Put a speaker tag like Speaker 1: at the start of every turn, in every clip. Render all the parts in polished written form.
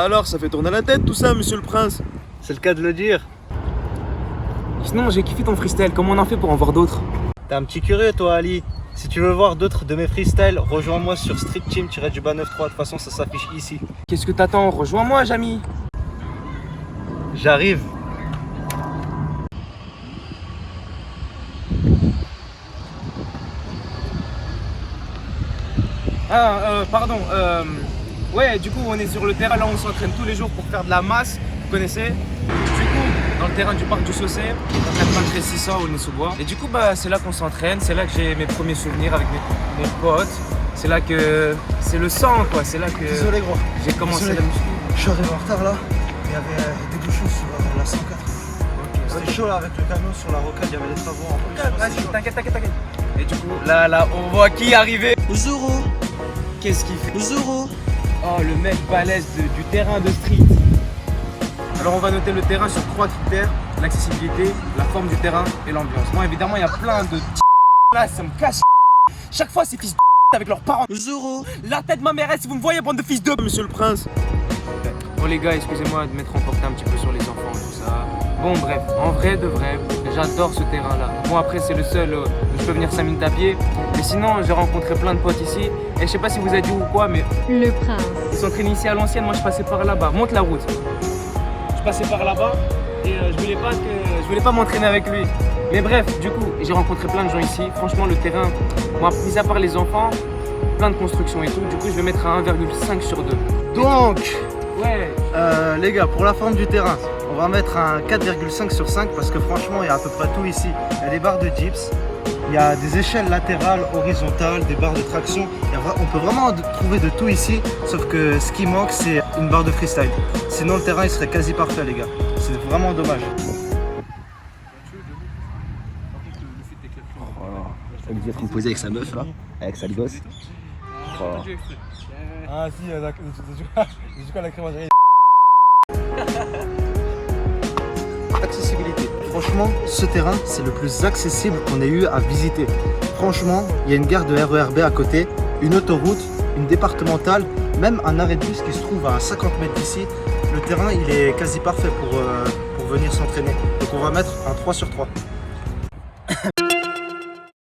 Speaker 1: Bah alors, ça fait tourner la tête tout ça, monsieur le prince.
Speaker 2: C'est le cas de le dire.
Speaker 3: Sinon, j'ai kiffé ton freestyle. Comment on en fait pour en voir d'autres?
Speaker 2: T'es un petit curieux toi Ali. Si tu veux voir d'autres de mes freestyles, rejoins-moi sur streetteam-93. De toute façon ça s'affiche ici.
Speaker 3: Qu'est-ce que t'attends? Rejoins-moi, Jamy.
Speaker 2: J'arrive.
Speaker 3: Pardon. Ouais, du coup, on est sur le terrain. Là, on s'entraîne tous les jours pour faire de la masse. Vous connaissez? Du coup, dans le terrain du parc du Saussé, on traîne pas très 600 au Nez-sous-Bois. Et du coup, bah, c'est là qu'on s'entraîne. C'est là que j'ai mes premiers souvenirs avec mes potes. C'est là que c'est le sang, quoi. C'est là que
Speaker 4: Désolé gros,
Speaker 3: j'ai commencé
Speaker 4: Désolé.
Speaker 3: la muscu.
Speaker 4: je suis arrivé en retard là. Il y avait des bouchons sur la 104. C'était chaud là avec le camion sur la rocade, il y avait des travaux en plus.
Speaker 3: Vas-y, t'inquiète. Et du coup, là, on voit qui arriver.
Speaker 4: Zoro,
Speaker 3: Qu'est-ce qu'il fait?
Speaker 4: Zoro.
Speaker 3: Oh, le mec balèze du terrain de street. Alors on va noter le terrain sur 3 critères: l'accessibilité, la forme du terrain et l'ambiance. Moi évidemment il y a plein de là, ça me casse. Chaque fois ces fils de avec leurs parents.
Speaker 4: Zoro.
Speaker 3: La tête de ma mère, si vous me voyez, bande de fils de
Speaker 1: Monsieur le prince.
Speaker 3: Bon les gars, excusez-moi de m'être emporté un petit peu sur les enfants, tout ça. Bon bref, en vrai de vrai, j'adore ce terrain là. Bon après c'est le seul où je peux venir 5 minutes à pied. Mais sinon j'ai rencontré plein de potes ici. Et je sais pas si vous avez dit ou quoi, mais
Speaker 5: Le prince.
Speaker 3: ils s'entraînent ici à l'ancienne, moi je passais par là-bas. Monte la route. Je passais par là-bas et je voulais pas m'entraîner avec lui. Mais bref, du coup, j'ai rencontré plein de gens ici. Franchement, le terrain, moi, mis à part les enfants, plein de constructions et tout. Du coup, je vais mettre à 1,5 sur 2.
Speaker 2: Donc,
Speaker 3: Ouais.
Speaker 2: les gars, pour la forme du terrain, on va mettre un 4,5 sur 5 parce que franchement, il y a à peu près tout ici. Il y a des barres de dips, il y a des échelles latérales, horizontales, des barres de traction. On peut vraiment trouver de tout ici, sauf que ce qui manque, c'est une barre de freestyle. Sinon, le terrain, il serait quasi parfait, les gars. C'est vraiment dommage.
Speaker 6: Ça veut dire qu'on posait avec sa meuf là, avec sa gosse. Oh.
Speaker 4: Ah si, du coup la crémagerie.
Speaker 2: Accessibilité. Franchement, ce terrain, c'est le plus accessible qu'on ait eu à visiter. Franchement, il y a une gare de RER B à côté, une autoroute, une départementale, même un arrêt de bus qui se trouve à 50 mètres d'ici. Le terrain, il est quasi parfait pour venir s'entraîner. Donc on va mettre un 3 sur 3.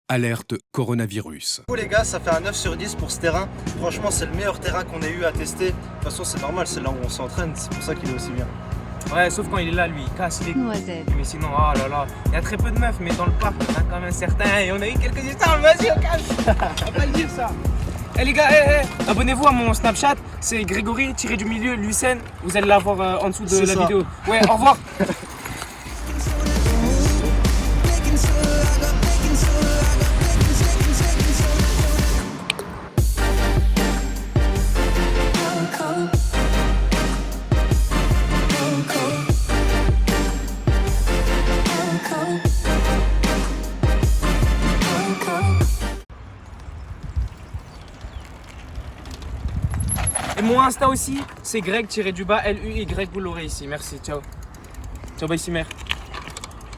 Speaker 7: Alerte coronavirus.
Speaker 2: Du coup les gars, ça fait un 9 sur 10 pour ce terrain. Franchement, c'est le meilleur terrain qu'on ait eu à tester. De toute façon, c'est normal, c'est là où on s'entraîne, c'est pour ça qu'il est aussi bien.
Speaker 3: Ouais, sauf quand il est là, lui, il casse les
Speaker 5: Noisette.
Speaker 3: Mais sinon, oh là là, il y a très peu de meufs, mais dans le parc, il y en a quand même certains. Et on a eu quelques histoires, vas-y, on casse. On va pas le dire ça. Eh les gars, abonnez-vous à mon Snapchat, c'est Grégory-du-milieu Lucen. Vous allez l'avoir en dessous de
Speaker 2: C'est
Speaker 3: la
Speaker 2: ça.
Speaker 3: vidéo. Ouais, au revoir. Et mon Insta aussi, c'est Greg-Luy, vous l'aurez ici. Merci, ciao. Ciao, bye, Simer.